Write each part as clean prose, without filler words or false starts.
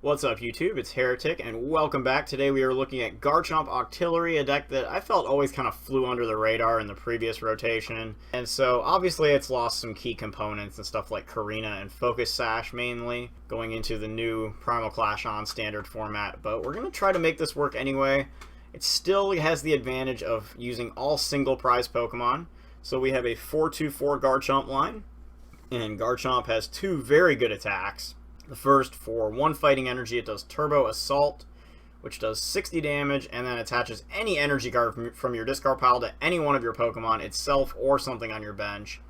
What's up YouTube, it's Heretic, and welcome back. Today we are looking at Garchomp Octillery, a deck that I felt always kind of flew under the radar in the previous rotation. And so obviously it's lost some key components and stuff like Karina and Focus Sash mainly, going into the new Primal Clash on standard format, but we're going to try to make this work anyway. It still has the advantage of using all single prize Pokemon. So we have a 4-2-4 Garchomp line, and Garchomp has two very good attacks. The first, for 1 fighting energy, it does Turbo Assault, which does 60 damage, and then attaches any energy card from your discard pile to any one of your Pokemon, itself or something on your bench.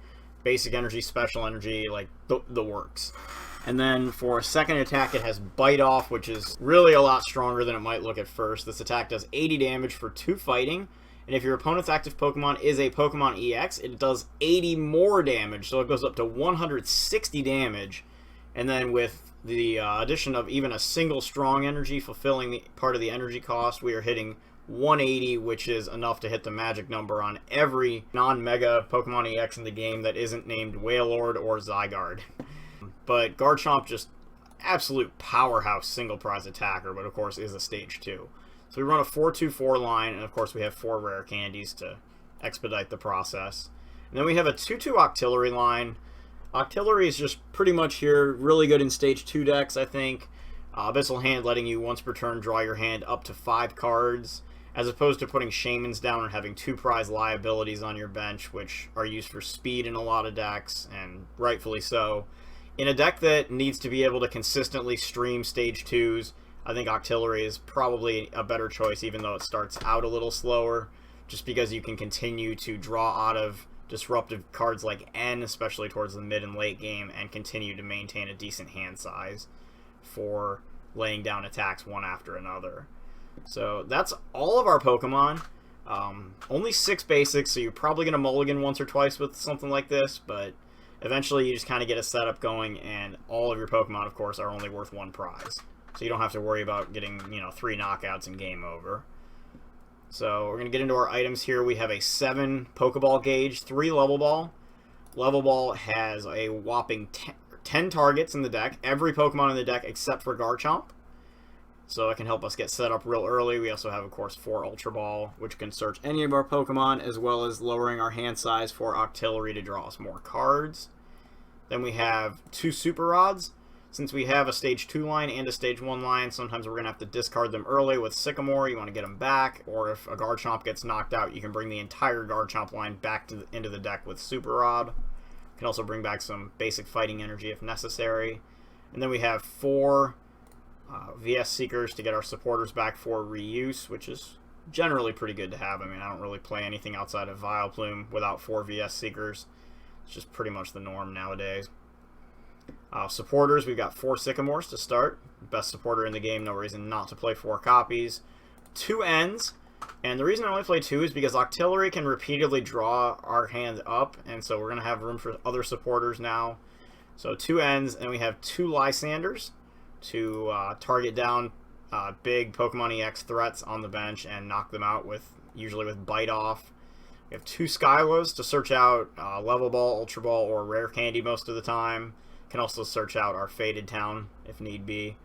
Basic energy, special energy, like the works. And then for a second attack, it has Bite Off, which is really a lot stronger than it might look at first. This attack does 80 damage for 2 fighting, and if your opponent's active Pokemon is a Pokemon EX, it does 80 more damage, so it goes up to 160 damage. And then with the addition of even a single strong energy fulfilling the part of the energy cost, we are hitting 180, which is enough to hit the magic number on every non-mega Pokemon EX in the game that isn't named Wailord or Zygarde. But Garchomp, just absolute powerhouse single prize attacker, but of course is a stage 2. So we run a 4-2-4 line, and of course we have 4 rare candies to expedite the process. And then we have a 2-2 Octillery line. Octillery is just pretty much here, really good in stage 2 decks, I think. Abyssal Hand letting you once per turn draw your hand up to 5 cards, as opposed to putting Shamans down and having 2 prize liabilities on your bench, which are used for speed in a lot of decks, and rightfully so. In a deck that needs to be able to consistently stream stage 2s, I think Octillery is probably a better choice, even though it starts out a little slower, just because you can continue to draw out of disruptive cards like N, especially towards the mid and late game, and continue to maintain a decent hand size for laying down attacks one after another. So that's all of our Pokemon. Only 6 basics, so you're probably going to mulligan once or twice with something like this, but eventually you just kind of get a setup going, and all of your Pokemon, of course, are only worth 1 prize. So you don't have to worry about getting, 3 knockouts and game over. So we're going to get into our items here. We have a 7 Pokeball gauge, 3 Level Ball. Level Ball has a whopping 10 targets in the deck, every Pokemon in the deck except for Garchomp. So it can help us get set up real early. We also have, of course, 4 Ultra Ball, which can search any of our Pokemon, as well as lowering our hand size for Octillery to draw us more cards. Then we have 2 Super Rods. Since we have a stage 2 line and a stage 1 line, sometimes we're going to have to discard them early with Sycamore. You want to get them back, or if a Garchomp gets knocked out, you can bring the entire Garchomp line back into the deck with Super Rod. You can also bring back some basic fighting energy if necessary. And then we have 4 VS Seekers to get our supporters back for reuse, which is generally pretty good to have. I mean, I don't really play anything outside of Vileplume without 4 VS Seekers. It's just pretty much the norm nowadays. Supporters, we've got 4 Sycamores to start. Best supporter in the game, no reason not to play 4 copies. 2 Ends, and the reason I only play 2 is because Octillery can repeatedly draw our hand up, and so we're going to have room for other supporters now. So 2 Ends, and we have 2 Lysanders to target down big Pokemon EX threats on the bench and knock them out usually with Bite Off. We have 2 Skylas to search out Level Ball, Ultra Ball, or Rare Candy most of the time. Can also search out our Faded Town if need be.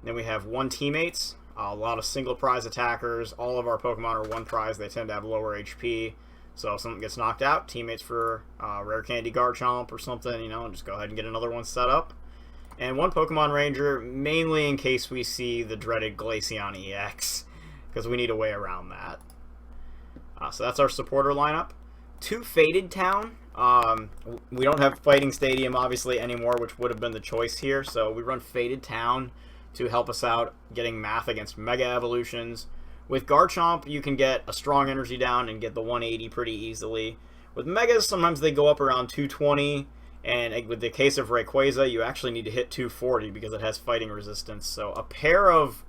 Then we have 1 Teammates, a lot of single prize attackers. All of our Pokemon are 1 prize. They tend to have lower HP. So if something gets knocked out, Teammates for Rare Candy Garchomp or something, and just go ahead and get another one set up. And 1 Pokemon Ranger, mainly in case we see the dreaded Glaceon EX, because we need a way around that. So that's our supporter lineup. 2 Faded Town. We don't have Fighting Stadium obviously anymore, which would have been the choice here, so we run Faded Town to help us out getting math against Mega Evolutions. With Garchomp, you can get a strong energy down and get the 180 pretty easily. With Megas, sometimes they go up around 220, and with the case of Rayquaza, you actually need to hit 240 because it has fighting resistance. So a pair of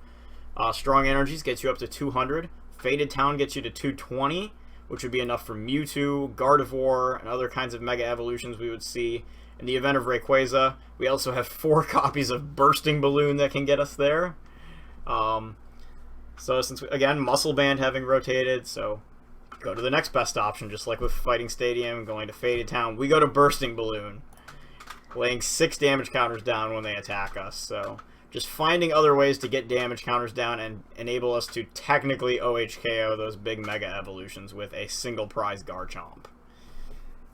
strong energies gets you up to 200. Faded Town gets you to 220. Which would be enough for Mewtwo, Gardevoir, and other kinds of Mega Evolutions we would see. In the event of Rayquaza, we also have 4 copies of Bursting Balloon that can get us there. So since, again, Muscle Band having rotated, so go to the next best option, just like with Fighting Stadium, going to Faded Town. We go to Bursting Balloon, laying 6 damage counters down when they attack us. So just finding other ways to get damage counters down and enable us to technically OHKO those big Mega Evolutions with a single prize Garchomp.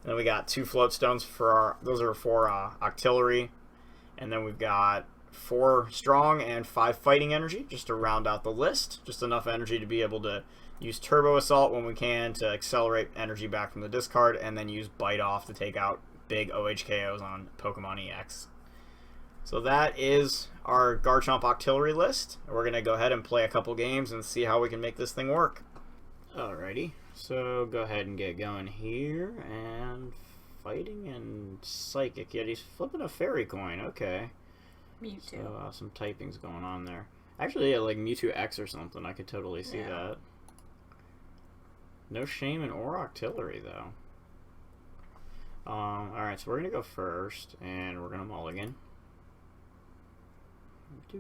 And then we got 2 float stones for those are for Octillery, and then we've got 4 strong and 5 fighting energy just to round out the list. Just enough energy to be able to use Turbo Assault when we can to accelerate energy back from the discard, and then use Bite Off to take out big OHKOs on Pokemon EX. So that is our Garchomp Octillery list. We're going to go ahead and play a couple games and see how we can make this thing work. Alrighty, so go ahead and get going here, and fighting and psychic. Yet he's flipping a fairy coin, okay. Mewtwo. So some typing's going on there. Actually, yeah, like Mewtwo X or something, I could totally see that. No Shaman or Octillery, though. Alright, so we're going to go first, and we're going to mulligan. I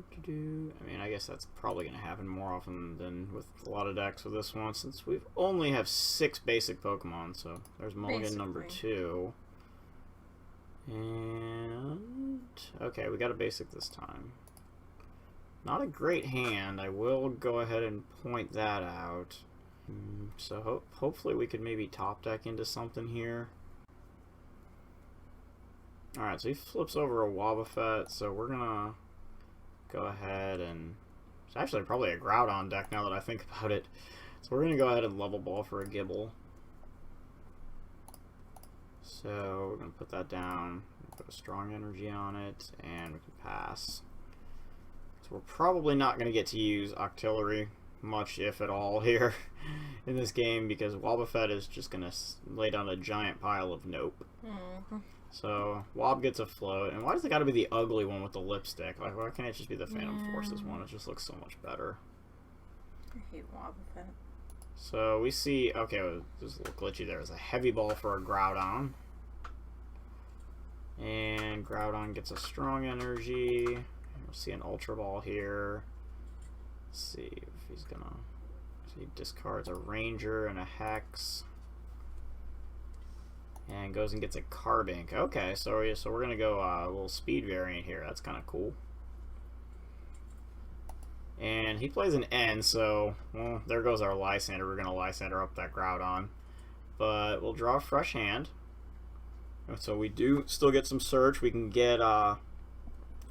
mean, I guess that's probably going to happen more often than with a lot of decks with this one, since we only have 6 basic Pokemon, so there's mulligan number 2. And okay, we got a basic this time. Not a great hand, I will go ahead and point that out. So hopefully we could maybe top deck into something here. Alright, so he flips over a Wobbuffet, so we're gonna go ahead and... It's actually probably a Groudon deck now that I think about it. So we're gonna go ahead and level ball for a Gibble. So we're gonna put that down, put a strong energy on it, and we can pass. So we're probably not gonna get to use Octillery much, if at all, here in this game, because Wobbuffet is just gonna lay down a giant pile of nope. So Wob gets a float, and why does it got to be the ugly one with the lipstick? Like, why can't it just be the Phantom Forces one? It just looks so much better. I hate Wobbuffet. So we see, okay, it was just a little glitchy there. There's a heavy ball for a Groudon, and Groudon gets a strong energy. We'll see an Ultra Ball here. Let's see if he's gonna. So he discards a Ranger and a Hex. And goes and gets a Carbink. Okay, so we're gonna go a little speed variant here. That's kind of cool. And he plays an N, so well, there goes our Lysander. We're gonna Lysander up that Groudon, but we'll draw a fresh hand. So we do still get some search. We can get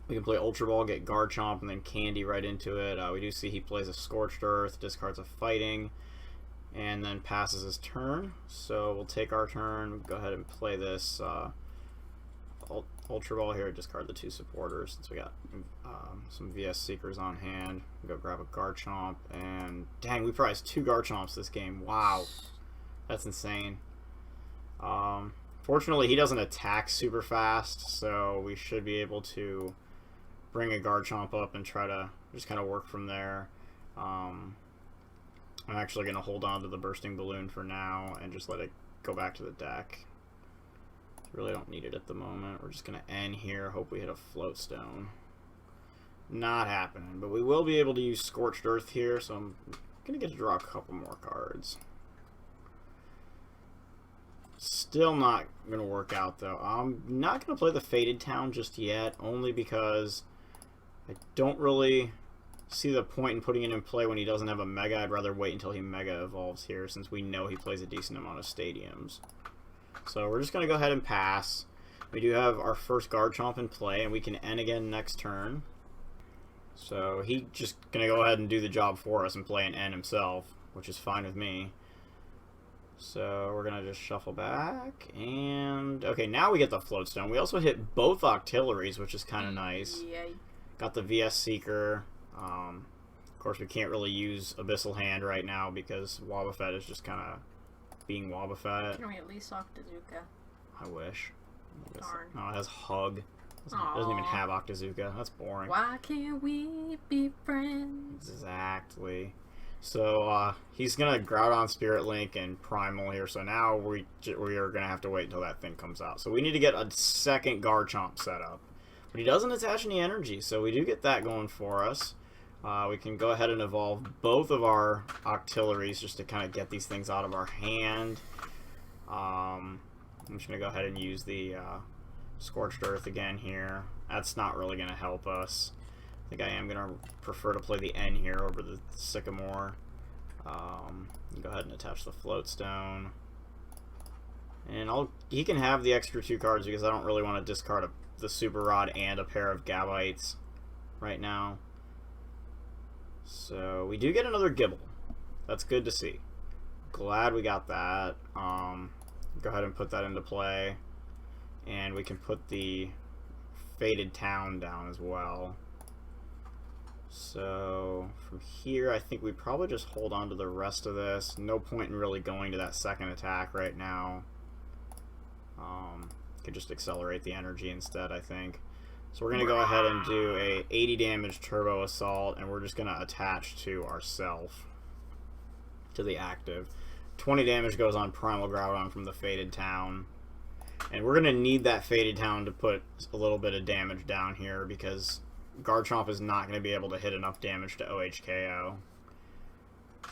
we can play Ultra Ball, get Garchomp, and then Candy right into it. We do see he plays a Scorched Earth, discards a Fighting, and then passes his turn. So we'll take our turn, go ahead and play this Ultra Ball here, discard the 2 supporters since we got some VS Seekers on hand. We'll go grab a Garchomp, and dang, we prized 2 Garchomps this game. Wow, that's insane. Fortunately, he doesn't attack super fast, so we should be able to bring a Garchomp up and try to just kind of work from there. I'm actually going to hold on to the Bursting Balloon for now and just let it go back to the deck. Really don't need it at the moment. We're just going to end here, hope we hit a Float Stone. Not happening, but we will be able to use Scorched Earth here, so I'm going to get to draw a couple more cards. Still not going to work out, though. I'm not going to play the Fated Town just yet, only because I don't really see the point in putting it in play when he doesn't have a Mega. I'd rather wait until he Mega Evolves here, since we know he plays a decent amount of Stadiums. So we're just going to go ahead and pass. We do have our first Garchomp in play, and we can end again next turn. So he's just going to go ahead and do the job for us and play an N himself, which is fine with me. So we're going to just shuffle back, and okay, now we get the Float Stone. We also hit both Octilleries, which is kind of nice. Yay. Got the VS Seeker. Of course, we can't really use Abyssal Hand right now because Wobbuffet is just kind of being Wobbuffet. Can we at least Octazooka? I wish. Darn. No, it has Hug. It doesn't even have Octazooka. That's boring. Why can't we be friends? Exactly. So he's gonna Groudon Spirit Link and Primal here. So now we are gonna have to wait until that thing comes out. So we need to get a second Garchomp set up, but he doesn't attach any energy, so we do get that going for us. We can go ahead and evolve both of our Octilleries just to kind of get these things out of our hand. I'm just gonna go ahead and use the Scorched Earth again here. That's not really gonna help us. I think I am going to prefer to play the N here over the Sycamore. Go ahead and attach the Floatstone. And he can have the extra 2 cards because I don't really want to discard the Super Rod and a pair of Gabites right now. So we do get another Gibble. That's good to see. Glad we got that. Go ahead and put that into play. And we can put the Faded Town down as well. So from here, I think we probably just hold on to the rest of this. No point in really going to that second attack right now. Could just accelerate the energy instead, I think. So we're going to go ahead and do a 80 damage Turbo Assault, and we're just going to attach to ourself, to the active. 20 damage goes on Primal Groudon from the Faded Town. And we're going to need that Faded Town to put a little bit of damage down here because Garchomp is not going to be able to hit enough damage to OHKO.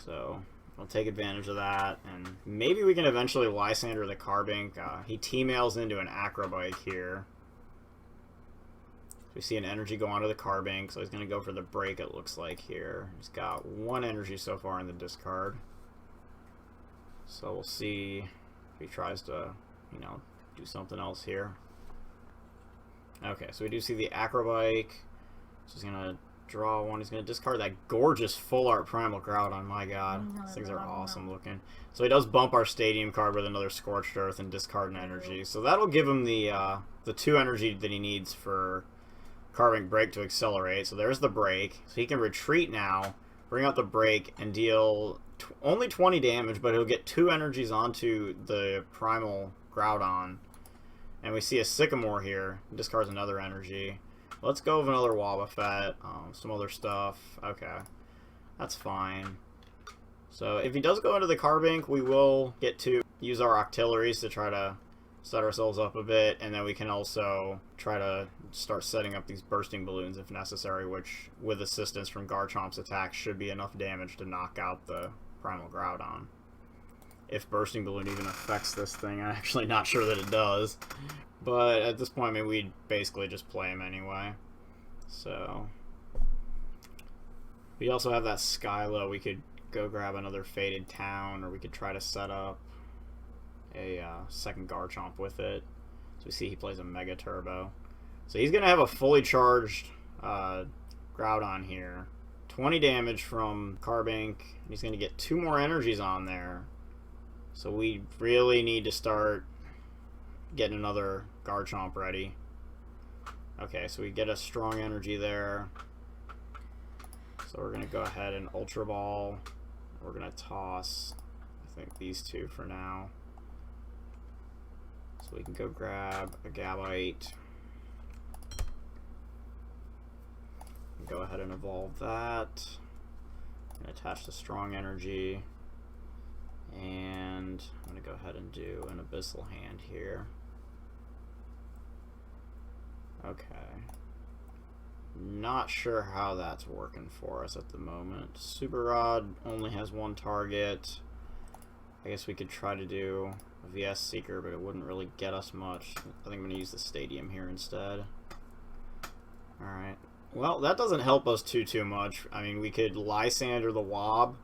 So I'll take advantage of that, and maybe we can eventually Lysander the Carbink. He T-mails into an Acrobike here. We see an energy go onto the Carbink, so he's going to go for the break, it looks like, here. He's got 1 energy so far in the discard. So we'll see if he tries to, you know, do something else here. Okay, so we do see the Acrobike. So he's going to draw 1. He's going to discard that gorgeous Full Art Primal Groudon. My god, these things are awesome looking. So he does bump our Stadium card with another Scorched Earth and discard an energy. So that'll give him the 2 energy that he needs for Carbink Break to accelerate. So there's the break. So he can retreat now, bring out the break, and deal only 20 damage, but he'll get 2 energies onto the Primal Groudon. And we see a Sycamore here. Discards another energy. Let's go with another Wobbuffet, some other stuff. Okay, that's fine. So if he does go into the Carbink, we will get to use our Octilleries to try to set ourselves up a bit, and then we can also try to start setting up these Bursting Balloons if necessary, which, with assistance from Garchomp's attack, should be enough damage to knock out the Primal Groudon. If Bursting Balloon even affects this thing, I'm actually not sure that it does. But at this point, I mean, we'd basically just play him anyway. So we also have that Skylo. We could go grab another Faded Town, or we could try to set up a second Garchomp with it. So we see he plays a Mega Turbo. So he's going to have a fully charged Groudon here. 20 damage from Carbink. He's going to get 2 more energies on there. So we really need to start getting another Garchomp ready. Okay, so we get a strong energy there. So we're going to go ahead and Ultra Ball. We're going to toss, I think, these 2 for now. So we can go grab a Gabite. Go ahead and evolve that. And attach the strong energy. And I'm going to go ahead and do an Abyssal Hand here. Okay. Not sure how that's working for us at the moment. Super Rod only has 1 target. I guess we could try to do a VS Seeker, but it wouldn't really get us much. I think I'm going to use the Stadium here instead. Alright. Well, that doesn't help us too much. I mean, we could Lysander the Wob,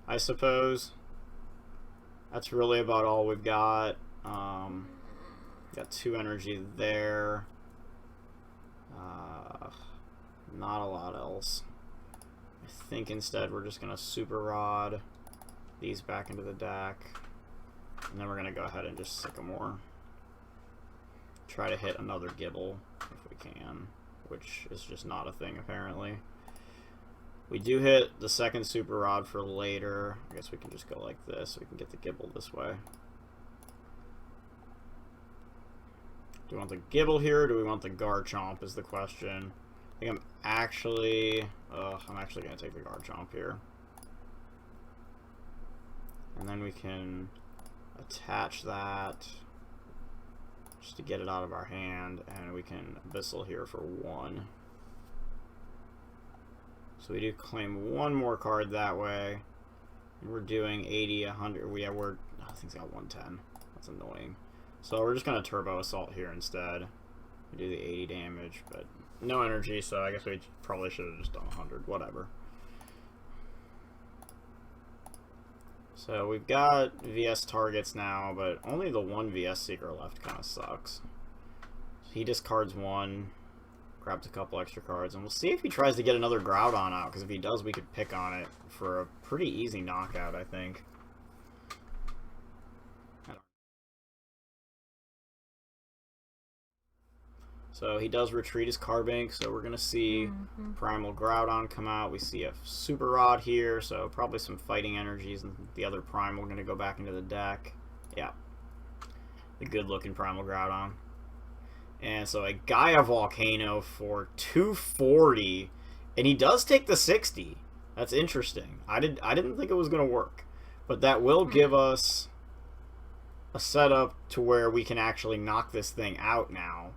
I suppose. That's really about all we've got. Got 2 energy there. Not a lot else. I think instead we're just going to Super Rod these back into the deck. And then we're going to go ahead and just Sycamore. Try to hit another Gibble if we can, which is just not a thing apparently. We do hit the second Super Rod for later. I guess we can just go like this so we can get the Gibble this way. Do we want the Gibble here, or do we want the Garchomp is the question. I think I'm actually going to take the Garchomp here. And then we can attach that just to get it out of our hand, and we can Abyssal here for 1. So we do claim 1 more card that way. And we're doing 80, 100. I think it's got 110. That's annoying. So we're just going to Turbo Assault here instead. We do the 80 damage, but no energy, so I guess we probably should have just done 100. Whatever. So we've got VS targets now, but only the one VS Seeker left. Kind of sucks. He discards one, grabs a couple extra cards, and we'll see if he tries to get another Groudon out, because if he does, we could pick on it for a pretty easy knockout, I think. So he does retreat his Carbink, so we're going to see Primal Groudon come out. We see a Super Rod here, so probably some fighting energies, and the other Primal going to go back into the deck. Yeah. The good-looking Primal Groudon. And so a Gaia Volcano for 240, and he does take the 60. That's interesting. I didn't think it was going to work, but that will give us a setup to where we can actually knock this thing out now.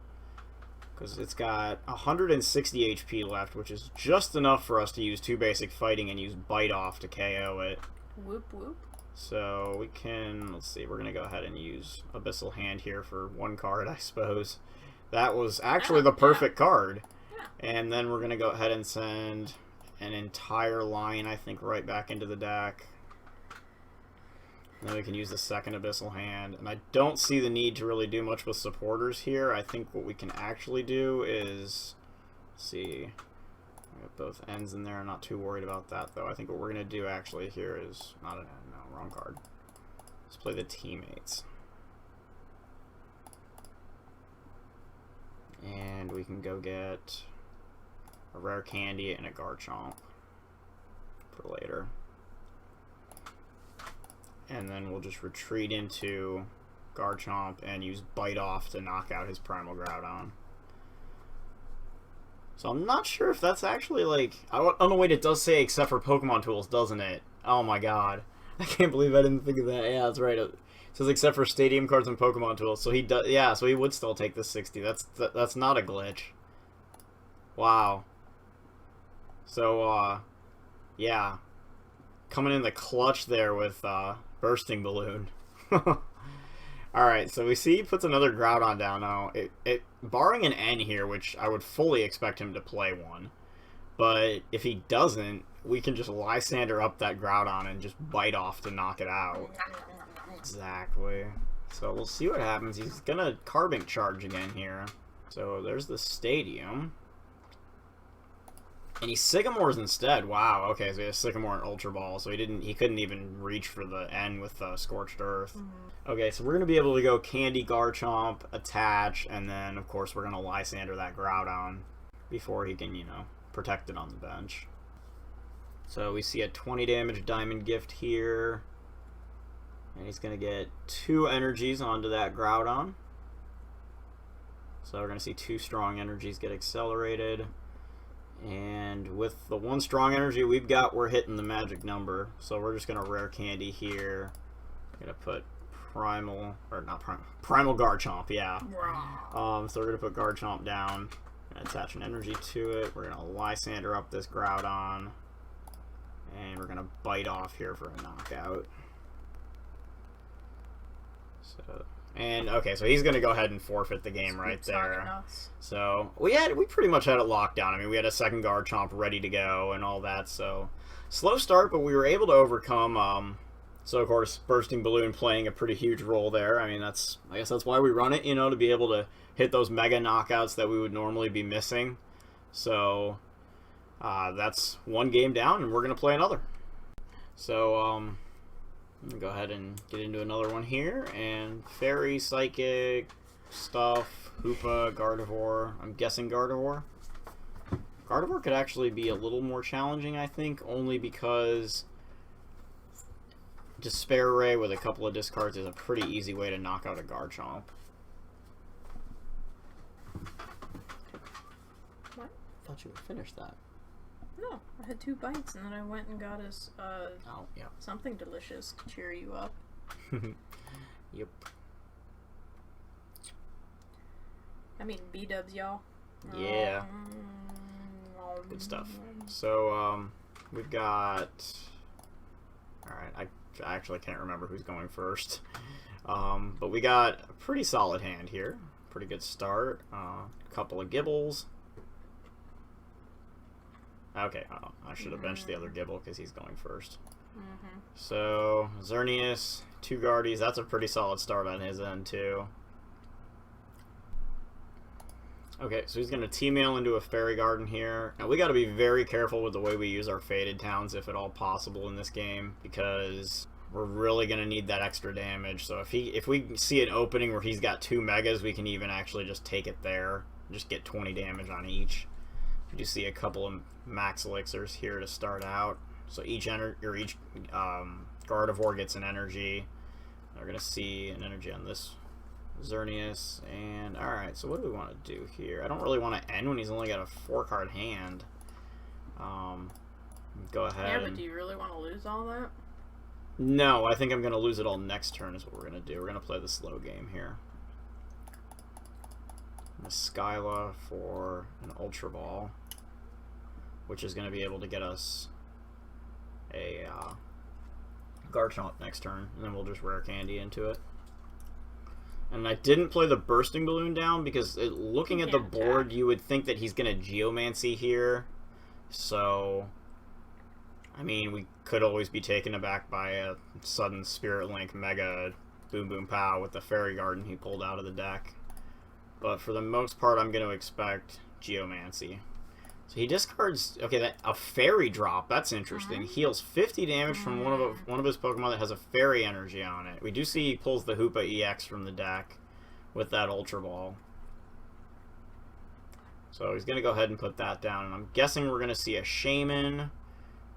Because it's got 160 HP left, which is just enough for us to use 2 basic fighting and use Bite Off to KO it. Whoop whoop. So we can, let's see, we're going to go ahead and use Abyssal Hand here for 1 card, I suppose. That was actually the perfect card. Yeah. And then we're going to go ahead and send an entire line, I think, right back into the deck. And then we can use the second Abyssal Hand. And I don't see the need to really do much with supporters here. I think what we can actually do is, let's see, I got both ends in there. I'm not too worried about that, though. I think what we're going to do actually here is, not an end, no, wrong card. Let's play the Teammates. And we can go get a Rare Candy and a Garchomp for later. And then we'll just retreat into Garchomp and use Bite Off to knock out his Primal Groudon. So I'm not sure if that's actually like... Oh no, wait, it does say except for Pokemon Tools, doesn't it? Oh my god. I can't believe I didn't think of that. Yeah, that's right. It says except for Stadium cards and Pokemon Tools. So he does... Yeah, so he would still take the 60. That's not a glitch. Wow. So, yeah. Coming in the clutch there with, Bursting Balloon. Alright, so we see he puts another Groudon down now. Barring an N here, which I would fully expect him to play one, but if he doesn't, we can just Lysander up that Groudon and just Bite Off to knock it out. Exactly. So we'll see what happens. He's gonna Carbink charge again here. So there's the Stadium. And he Sycamores instead. Wow. Okay, so he has Sycamore and Ultra Ball, so he couldn't even reach for the N with Scorched Earth. Okay, so we're gonna be able to go Candy Garchomp, attach, and then of course we're gonna Lysander that Groudon before he can, you know, protect it on the bench. So we see a 20 damage Diamond Gift here, and he's gonna get 2 energies onto that Groudon. So we're gonna see 2 strong energies get accelerated. And with the 1 strong energy we've got, we're hitting the magic number. So we're just gonna Rare Candy here. We're gonna put Primal Garchomp, yeah. So we're gonna put Garchomp down and attach an energy to it. We're gonna Lysander up this Groudon, and we're gonna Bite Off here for a knockout. So. And okay, so he's gonna go ahead and forfeit the game right there. So we pretty much had it locked down. I mean, we had a second Garchomp ready to go and all that. So slow start, but we were able to overcome. So of course, Bursting Balloon playing a pretty huge role there. I mean, I guess that's why we run it, you know, to be able to hit those mega knockouts that we would normally be missing. So that's 1 game down, and we're gonna play another. So I'm gonna go ahead and get into another one here, and Fairy, Psychic, Stuff, Hoopa, Gardevoir. I'm guessing Gardevoir. Gardevoir could actually be a little more challenging, I think, only because Despair Ray with a couple of discards is a pretty easy way to knock out a Garchomp. What? I thought you would finish that. No, I had 2 bites and then I went and got us oh, yeah. something delicious to cheer you up. Yep. I mean, B-dubs, y'all. Yeah. Good stuff. So, we've got... Alright, I actually can't remember who's going first. But we got a pretty solid hand here. Pretty good start. A couple of Gibbles. Okay, oh, I should have benched the other Gibble because he's going first. Mm-hmm. So, Xerneas, 2 Guardies. That's a pretty solid start on his end, too. Okay, so he's going to T-mail into a Fairy Garden here. Now, we got to be very careful with the way we use our Faded Towns, if at all possible, in this game, because we're really going to need that extra damage. So if we see an opening where he's got 2 Megas, we can even actually just take it there. Just get 20 damage on each. You do see a couple of Max Elixirs here to start out. So each Gardevoir gets an energy. We're going to see an energy on this Xerneas. And, alright, so what do we want to do here? I don't really want to end when he's only got a 4-card hand. Go ahead. Yeah, but do you really want to lose all that? No, I think I'm going to lose it all next turn is what we're going to do. We're going to play the slow game here. A Skyla for an Ultra Ball, which is going to be able to get us a Garchomp next turn, and then we'll just Rare Candy into it. And I didn't play the Bursting Balloon down because looking at the board, you would think that he's going to Geomancy here. So, I mean, we could always be taken aback by a sudden Spirit Link Mega Boom Boom Pow with the Fairy Garden he pulled out of the deck. But for the most part, I'm going to expect Geomancy. So he discards, okay, a Fairy Drop. That's interesting. Heals 50 damage from one of his Pokemon that has a Fairy energy on it. We do see he pulls the Hoopa EX from the deck with that Ultra Ball. So he's going to go ahead and put that down. And I'm guessing we're going to see a Shaman,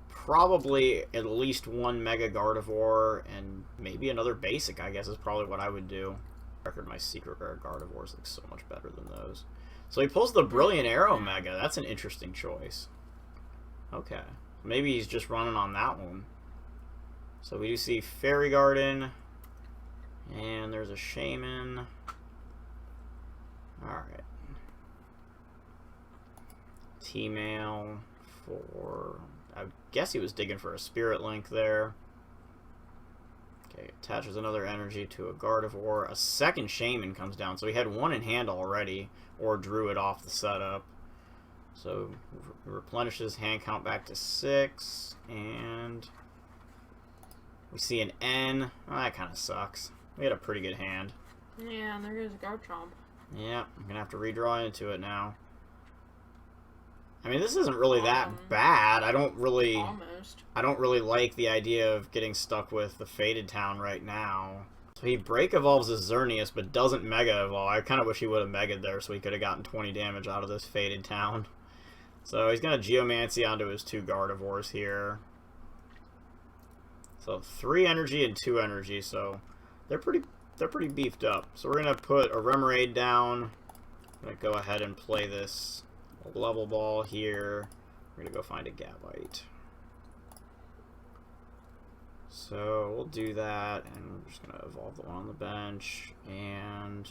probably at least 1 Mega Gardevoir, and maybe another Basic, I guess, is probably what I would do. My Secret Rare Gardevoirs look so much better than those. So he pulls the Brilliant Arrow Mega. That's an interesting choice. Okay. Maybe he's just running on that one. So we do see Fairy Garden. And there's a Shaman. Alright. T-Mail for... I guess he was digging for a Spirit Link there. Okay, attaches another energy to a Gardevoir. A second Shaman comes down. So he had 1 in hand already, or drew it off the setup. So replenishes hand count back to 6, and we see an N. Oh, that kind of sucks. We had a pretty good hand. Yeah, and there goes Garchomp. Yeah, I'm gonna have to redraw into it now. I mean, this isn't really that bad. I don't really like the idea of getting stuck with the Faded Town right now. So he Break Evolves his Xerneas, but doesn't Mega Evolve. I kind of wish he would have Mega'd there so he could have gotten 20 damage out of this Faded Town. So he's going to Geomancy onto his 2 Gardevoirs here. So 3 energy and 2 energy, so they're pretty beefed up. So we're going to put a Remoraid down. I'm going to go ahead and play this Level Ball here. We're going to go find a Gabite. So we'll do that, and we're just going to evolve the one on the bench, and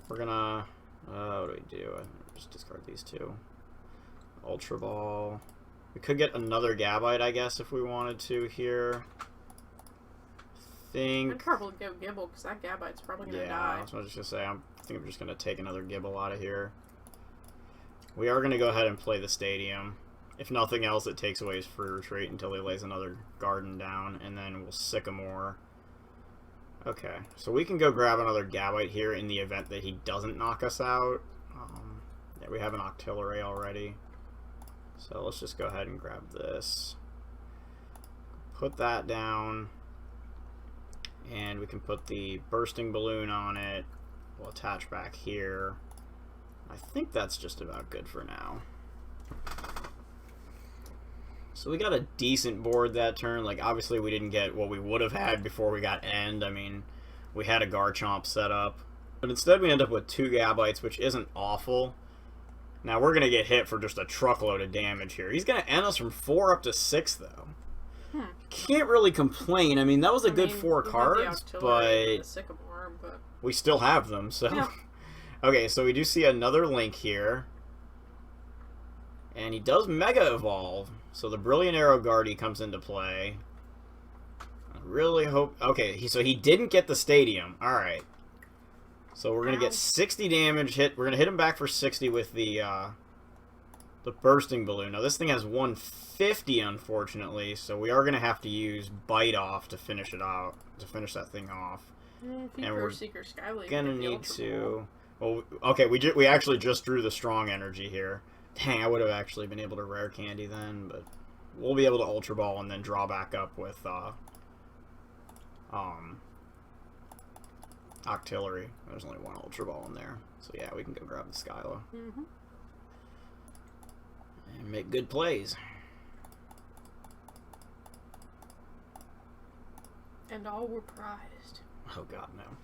we're going to, what do we do? Just discard these 2. Ultra Ball. We could get another Gabite, I guess, if we wanted to here. I'd probably go Gibble, because that Gabite's probably going to die. That's what I was just going to say. I think I'm just going to take another Gibble out of here. We are going to go ahead and play the Stadium. If nothing else, it takes away his free retreat until he lays another Garden down, and then we'll Sycamore. Okay, so we can go grab another Gabite here in the event that he doesn't knock us out. Yeah, we have an Octillery already. So let's just go ahead and grab this. Put that down. And we can put the Bursting Balloon on it. We'll attach back here. I think that's just about good for now. So we got a decent board that turn. Like, obviously we didn't get what we would have had before we got End. I mean, we had a Garchomp set up. But instead we end up with 2 Gabites, which isn't awful. Now we're going to get hit for just a truckload of damage here. He's going to end us from 4 up to 6, though. Can't really complain. I mean, that was a good 4 cards, but we still have them, so... Yeah. Okay, so we do see another Link here. And he does Mega Evolve. So the Brilliant Arrow Guardy comes into play. I really hope... Okay, so he didn't get the Stadium. Alright. So we're going to get 60 damage hit. We're going to hit him back for 60 with the the bursting balloon. Now this thing has 150, unfortunately, so we are gonna have to use Bite Off to finish it out, to finish that thing off. And we're gonna need to. Well, okay, we actually just drew the strong energy here. Dang, I would have actually been able to rare candy then, but we'll be able to Ultra Ball and then draw back up with Octillery. There's only one Ultra Ball in there, so yeah, we can go grab the Skyla. And make good plays. And all were prized. Oh god, no.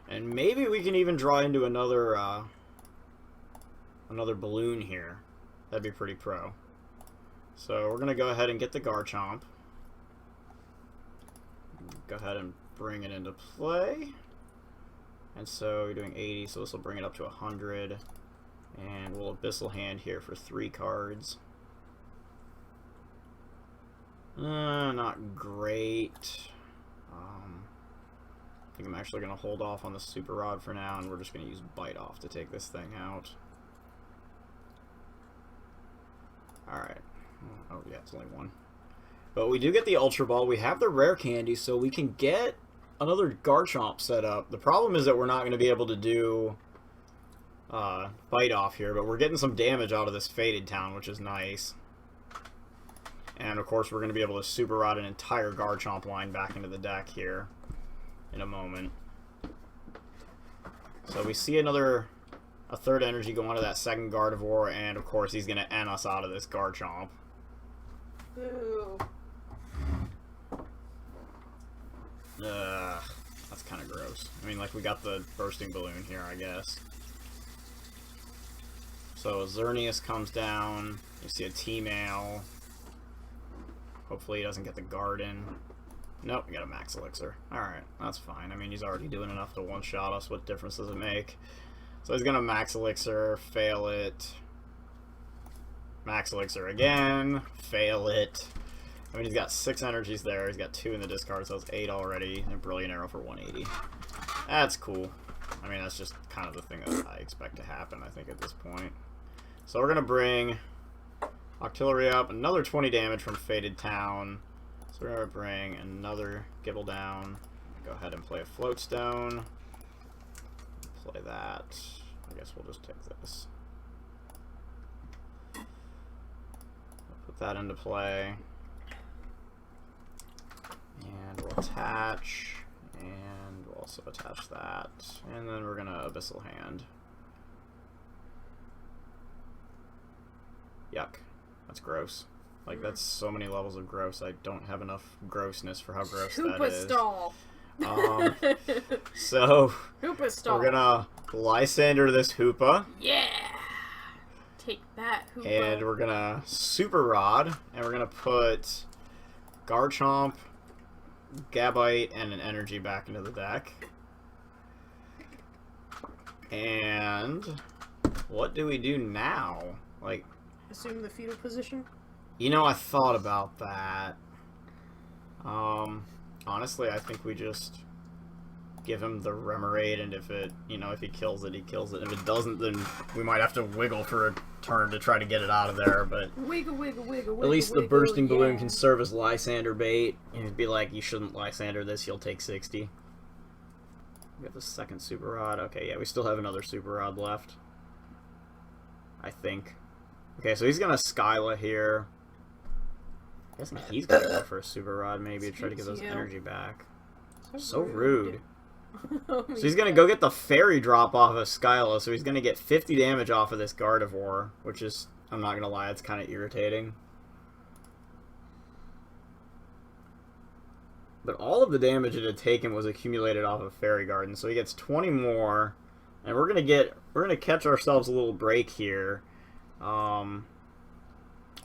And maybe we can even draw into another another balloon here. That'd be pretty pro. So we're gonna go ahead and get the Garchomp. Go ahead and bring it into play. And so we're doing 80, so this will bring it up to 100. And we'll Abyssal Hand here for 3 cards. Not great. I think I'm actually going to hold off on the Super Rod for now, and we're just going to use Bite Off to take this thing out. Alright. Oh, yeah, it's only one. But we do get the Ultra Ball. We have the rare candy, so we can get another Garchomp set up. The problem is that we're not going to be able to do Bite Off here, but we're getting some damage out of this Faded Town, which is nice. And, of course, we're going to be able to Super Rod an entire Garchomp line back into the deck here in a moment. So we see a third energy go onto that second Gardevoir, and of course he's gonna end us out of this Garchomp. Ooh. That's kind of gross. I mean, like, we got the bursting balloon here, I guess. So Xerneas comes down. You see a T-Mail. Hopefully he doesn't get the Garden. Nope, we got a Max Elixir. Alright, that's fine. I mean, he's already doing enough to one-shot us. What difference does it make? So he's gonna Max Elixir, fail it. Max Elixir again, fail it. I mean, he's got 6 energies there. He's got 2 in the discard, so it's 8 already. And a Brilliant Arrow for 180. That's cool. I mean, that's just kind of the thing that I expect to happen, I think, at this point. So we're gonna bring Octillery up. Another 20 damage from Faded Town. So we're going to bring another Gibble down. Go ahead and play a Floatstone. Play that. I guess we'll just take this. Put that into play. And we'll attach. And we'll also attach that. And then we're going to Abyssal Hand. Yuck. That's gross. Like, that's so many levels of gross. I don't have enough grossness for how gross that is. Stall. So, Hoopa stall. We're gonna Lysander this Hoopa. Yeah! Take that, Hoopa. And we're gonna Super Rod. And we're gonna put Garchomp, Gabite, and an energy back into the deck. And what do we do now? Like, assume the fetal position? You know, I thought about that. Honestly, I think we just give him the Remoraid, and if it, if he kills it, he kills it. If it doesn't, then we might have to wiggle for a turn to try to get it out of there, but... Wiggle, wiggle, wiggle, at least the wiggle, bursting balloon yeah. can serve as Lysander bait, and it'd be like, you shouldn't Lysander this, you'll take 60. We got the second Super Rod. Okay, yeah, we still have another Super Rod left. I think. Okay, so he's gonna Skyla here. I guess he's gonna go for a Super Rod, maybe, to try to get those energy back. So rude. Oh, so he's gonna go get the Fairy Drop off of Skyla, so he's gonna get 50 damage off of this Gardevoir, which is, I'm not gonna lie, it's kind of irritating. But all of the damage it had taken was accumulated off of Fairy Garden, so he gets 20 more, and we're gonna catch ourselves a little break here.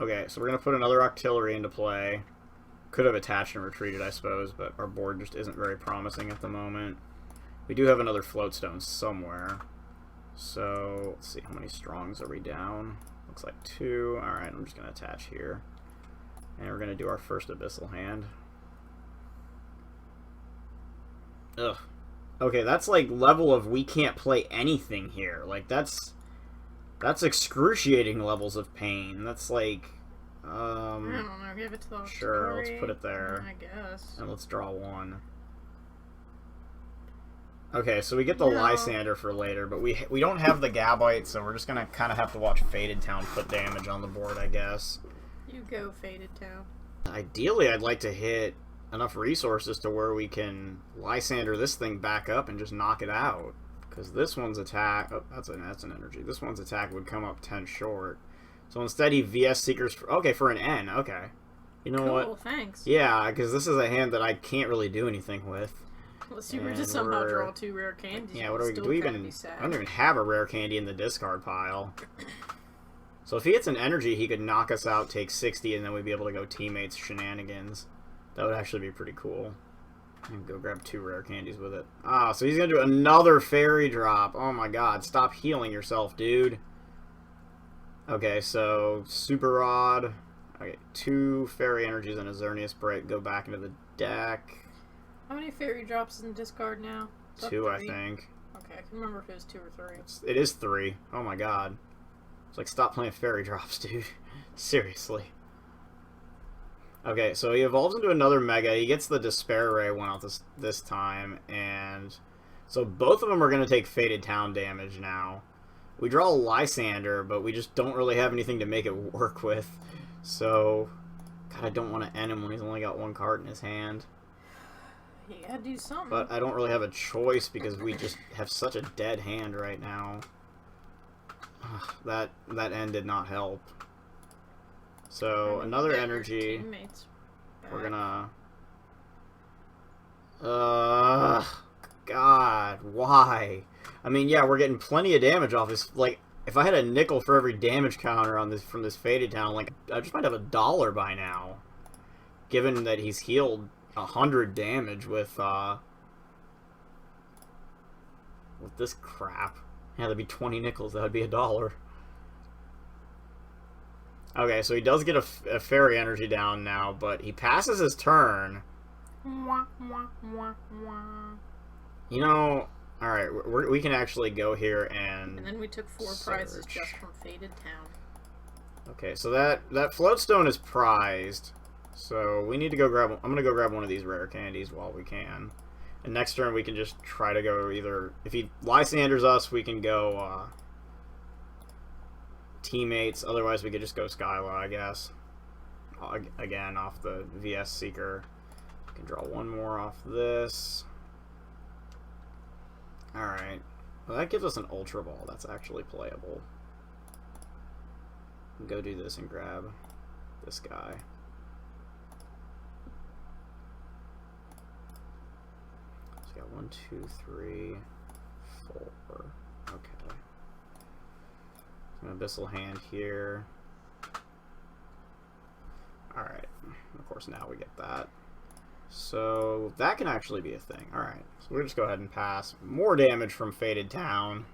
Okay, so we're going to put another Octillery into play. Could have attached and retreated, I suppose, but our board just isn't very promising at the moment. We do have another Floatstone somewhere. So, let's see, how many strongs are we down? Looks like 2. Alright, I'm just going to attach here. And we're going to do our first Abyssal Hand. Ugh. Okay, that's like level of we can't play anything here. Like, that's That's excruciating levels of pain. That's like, I don't know. Give it to the sure, let's Octillery. put it there. I guess. And let's draw one. Okay, so we get the No. Lysander for later, but we don't have the Gabite, so we're just gonna kind of have to watch Faded Town put damage on the board, I guess. You go, Faded Town. Ideally, I'd like to hit enough resources to where we can Lysander this thing back up and just knock it out. Because this one's attack... Oh, that's an energy. This one's attack would come up 10 short. So instead he VS Seekers... Okay, for an N. Okay. You know Cool, what? Thanks. Yeah, because this is a hand that I can't really do anything with. Unless you were to somehow draw 2 rare candies. Yeah, what do we do? I don't even have a rare candy in the discard pile. So if he hits an energy, he could knock us out, take 60, and then we'd be able to go teammates shenanigans. That would actually be pretty cool. And go grab 2 rare candies with it. Ah, so he's going to do another fairy drop. Oh my god, stop healing yourself, dude. Okay, so Super Rod. Okay, 2 fairy energies and a Xerneas Break go back into the deck. How many fairy drops in the discard now? 2, I think. Okay, I can remember if it was 2 or 3. It is 3. Oh my god. It's like, stop playing fairy drops, dude. Seriously. Okay, so he evolves into another Mega. He gets the Despair Ray one out this time, and so both of them are going to take Faded Town damage now. We draw a Lysander, but we just don't really have anything to make it work with. So, God, I don't want to end him when he's only got 1 card in his hand. You gotta do something. But I don't really have a choice because we just have such a dead hand right now. That end did not help. So another energy. Teammates We're gonna. God, why? I mean, yeah, we're getting plenty of damage off this. Like, if I had a nickel for every damage counter on this from this Faded Town, like, I just might have $1 by now. Given that he's healed 100 damage with this crap. Yeah, that'd be 20 nickels. That would be $1. Okay, so he does get a fairy energy down now, but he passes his turn. You know, alright, we can actually go here and... And then we took 4 prizes just from Faded Town. Okay, so that floatstone is prized. So we need to go grab... I'm going to go grab one of these rare candies while we can. And next turn we can just try to go either... If he Lysanders us, we can go... teammates. Otherwise we could just go Skyla, I guess. Again, off the VS Seeker. We can draw 1 more off this. Alright. Well, that gives us an Ultra Ball. That's actually playable. Go do this and grab this guy. So we got 1, 2, 3, 4. Okay. An Abyssal Hand here. Alright. Of course, now we get that. So, that can actually be a thing. Alright. So, we'll just go ahead and pass. More damage from Faded Town.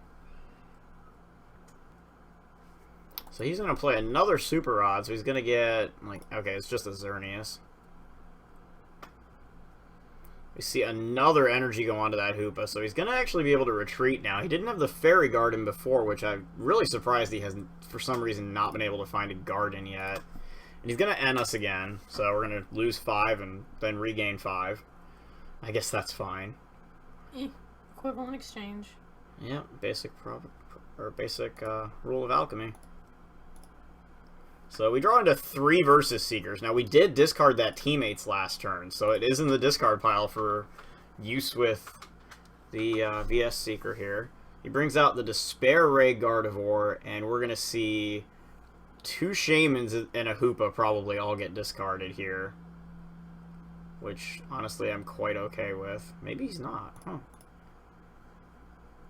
So, he's going to play another Super Rod. So, he's going to get, like, okay, it's just a Xerneas. We see another energy go onto that Hoopa, so he's going to actually be able to retreat now. He didn't have the Fairy Garden before, which I'm really surprised he hasn't, for some reason, not been able to find a garden yet. And he's going to end us again, so we're going to lose 5 and then regain 5. I guess that's fine. Equivalent exchange. Yeah, basic rule of alchemy. So we draw into 3 versus Seekers. Now we did discard that teammates last turn, so it is in the discard pile for use with the VS Seeker here. He brings out the Despair Ray Gardevoir, and we're going to see 2 Shamans and a Hoopa probably all get discarded here. Which, honestly, I'm quite okay with. Maybe he's not, huh?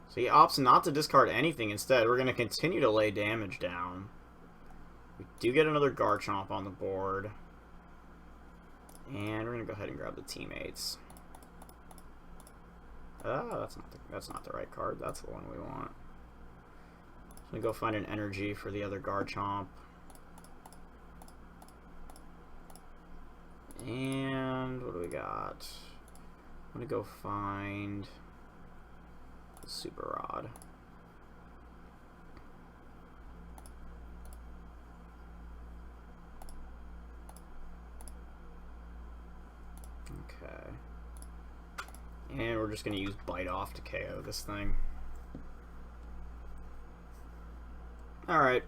So he opts not to discard anything. Instead, we're going to continue to lay damage down. We do get another Garchomp on the board. And we're going to go ahead and grab the teammates. Oh, that's not the right card. That's the one we want. So we go find an energy for the other Garchomp. And what do we got? I'm going to go find the Super Rod. And we're just going to use Bite Off to KO this thing. Alright.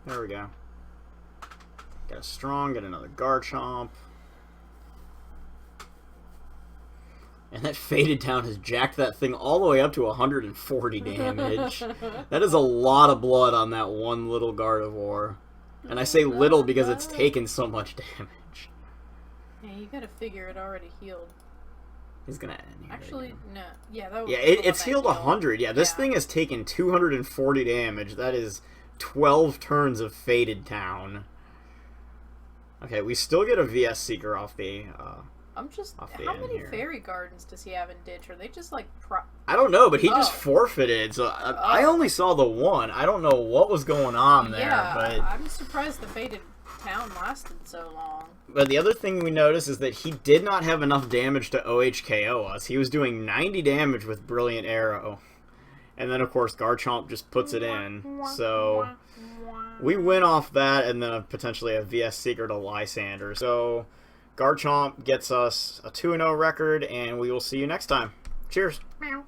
There we go. Got a Strong, get another Garchomp. And that Faded Town has jacked that thing all the way up to 140 damage. That is a lot of blood on that one little Gardevoir. And I say little because it's taken so much damage. Yeah, you gotta figure it already healed. He's gonna end here. Actually, no. Yeah, that was it's healed 100. Yeah, this thing has taken 240 damage. That is 12 turns of Faded Town. Okay, we still get a VS Seeker off the... I'm just... How many Fairy Gardens does he have in Ditch? Are they just like... I don't know, but he just forfeited, so I only saw the one. I don't know what was going on there, but... I'm surprised the Faded Town lasted so long. But the other thing we noticed is that he did not have enough damage to OHKO us. He was doing 90 damage with Brilliant Arrow. And then, of course, Garchomp just puts it in. So, we win off that, and then potentially a VS Seeker to Lysander. So, Garchomp gets us a 2-0 record, and we will see you next time. Cheers! Meow.